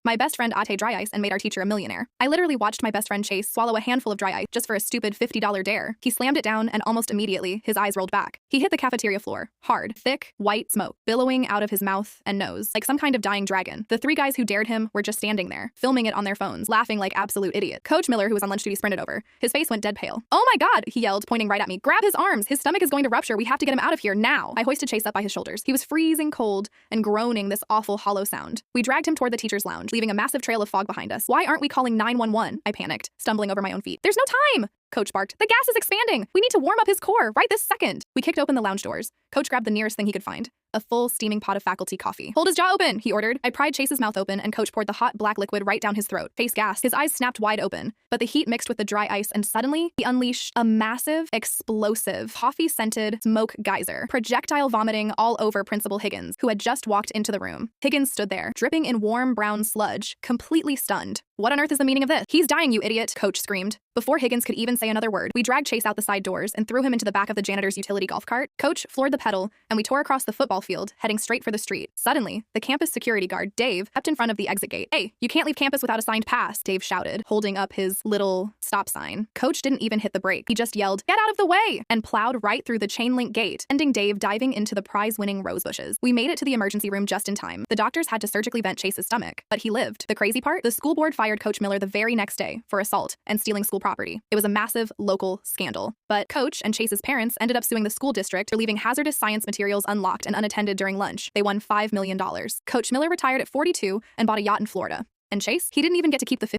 My best friend ate dry ice and made our teacher a millionaire. I literally watched my best friend Chase swallow a handful of dry ice just for a stupid $50 dare. He slammed it down and almost immediately, his eyes rolled back. He hit the cafeteria floor, hard, thick, white smoke, billowing out of his mouth and nose, like some kind of dying dragon. The three guys who dared him were just standing there, filming it on their phones, laughing like absolute idiots. Coach Miller, who was on lunch duty, sprinted over. His face went dead pale. "Oh my God," he yelled, pointing right at me. "Grab his arms! His stomach is going to rupture. We have to get him out of here now." I hoisted Chase up by his shoulders. He was freezing cold and groaning this awful hollow sound. We dragged him toward the teacher's lounge, leaving a massive trail of fog behind us. "Why aren't we calling 911? I panicked, stumbling over my own feet. "There's no time!" Coach barked. "The gas is expanding! We need to warm up his core right this second." We kicked open the lounge doors. Coach grabbed the nearest thing he could find, a full steaming pot of faculty coffee. "Hold his jaw open," he ordered. I pried Chase's mouth open and Coach poured the hot black liquid right down his throat. Chase gasped. His eyes snapped wide open, but the heat mixed with the dry ice and suddenly he unleashed a massive, explosive, coffee-scented smoke geyser, projectile vomiting all over Principal Higgins, who had just walked into the room. Higgins stood there, dripping in warm brown sludge, completely stunned. "What on earth is the meaning of this?" "He's dying, you idiot," Coach screamed. Before Higgins could even say another word, we dragged Chase out the side doors and threw him into the back of the janitor's utility golf cart. Coach floored the pedal, and we tore across the football field, heading straight for the street. Suddenly, the campus security guard, Dave, stepped in front of the exit gate. "Hey, you can't leave campus without a signed pass," Dave shouted, holding up his little stop sign. Coach didn't even hit the brake. He just yelled, "Get out of the way!" and plowed right through the chain link gate, ending Dave diving into the prize-winning rose bushes. We made it to the emergency room just in time. The doctors had to surgically vent Chase's stomach, but he lived. The crazy part? The school board fired Coach Miller the very next day for assault and stealing school property. It was a massive local scandal. But Coach and Chase's parents ended up suing the school district for leaving hazardous science materials unlocked and unattended during lunch. They won $5 million. Coach Miller retired at 42 and bought a yacht in Florida. And Chase? He didn't even get to keep the